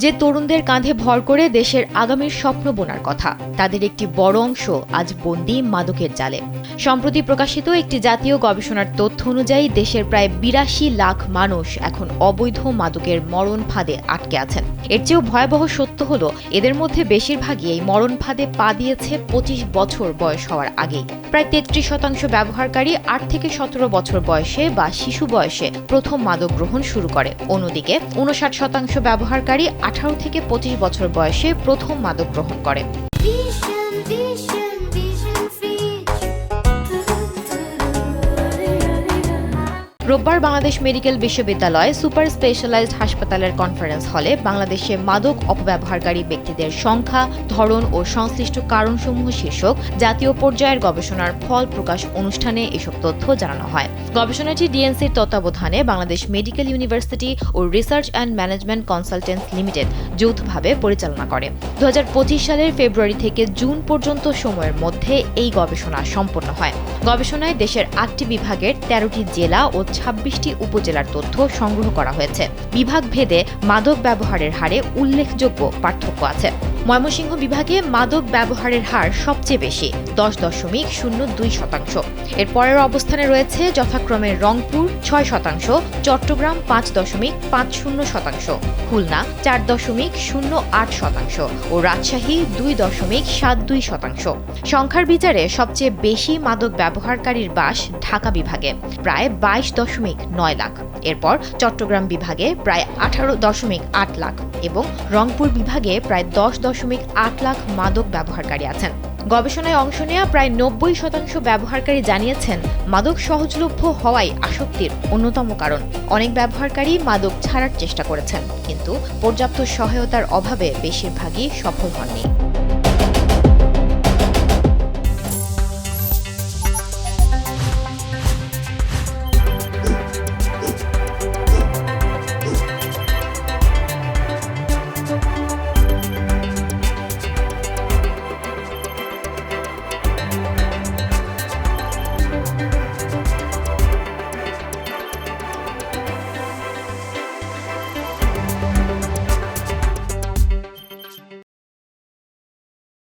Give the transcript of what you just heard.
যে তরুণদের কাঁধে ভর করে দেশের আগামীর স্বপ্ন বোনার কথা, তাদের একটি বড় অংশ আজ বন্দী মাদকের জালে। সম্প্রতি প্রকাশিত একটি জাতীয় গবেষণার তথ্য অনুযায়ী দেশের প্রায় ৮২ লাখ মানুষ এখন অবৈধ মাদকের মরণ ফাঁদে আটকে আছেন। এর চেয়েও ভয়াবহ সত্য হলো, এদের মধ্যে বেশিরভাগই এই মরণ ফাঁদে পা দিয়েছে ২৫ বছর বয়স হওয়ার আগেই। প্রায় ৩৩% ব্যবহারকারী ৮ থেকে ১৭ বছর বয়সে বা শিশু বয়সে প্রথম মাদক গ্রহণ শুরু করে। অন্যদিকে ৫৯% ব্যবহারকারী ১৮ থেকে ২৫ বছর বয়সে প্রথম মাদক গ্রহণ করে। রোববার বাংলাদেশ মেডিকেল বিশ্ববিদ্যালয় সুপার স্পেশালাইজড হাসপাতালের কনফারেন্স হলে বাংলাদেশে মাদক অপব্যবহারকারী ব্যক্তিদের সংখ্যা, ধরন ও সংশ্লিষ্ট কারণসমূহ শীর্ষক জাতীয় পর্যায়ের গবেষণার ফল প্রকাশ অনুষ্ঠানে এসব তথ্য জানানো হয়। গবেষণাটি ডিএনসির তত্ত্বাবধানে বাংলাদেশ মেডিকেল ইউনিভার্সিটি ও research and management consultants limited যৌথভাবে পরিচালনা করে। ২০২৫ সালের ফেব্রুয়ারি থেকে জুন পর্যন্ত সময়ের মধ্যে এই গবেষণা সম্পন্ন হয়। গবেষণায় দেশের ৮টি বিভাগের ১৩টি জেলা ও ২৬টি উপজেলার তথ্য সংগ্রহ করা হয়েছে। বিভাগ ভেদে মাদক ব্যবহারের হারে উল্লেখযোগ্য পার্থক্য আছে। ময়মনসিংহ বিভাগে মাদক ব্যবহারের হার সবচেয়ে বেশি, ১০.০২%। এর পরের অবস্থানে রয়েছে যথাক্রমে রংপুর ৬%, চট্টগ্রাম ৫.৫০%, খুলনা ৪.০৮% ও রাজশাহী ২.৭২%। সংখ্যার বিচারে সবচেয়ে বেশি মাদক ব্যবহারকারীর বাস ঢাকা বিভাগে, প্রায় ২২.৯ লাখ। এরপর চট্টগ্রাম বিভাগে প্রায় ১৮.৮ লাখ এবং রংপুর বিভাগে প্রায় ১০.৮ লাখ মাদক ব্যবহারকারী আছেন। গবেষণায় অংশ নেওয়া প্রায় ৯০% ব্যবহারকারী জানিয়েছেন, মাদক সহজলভ্য হওয়াই আসক্তির অন্যতম কারণ। অনেক ব্যবহারকারী মাদক ছাড়ার চেষ্টা করেছেন, কিন্তু পর্যাপ্ত সহায়তার অভাবে বেশিরভাগই সফল হননি।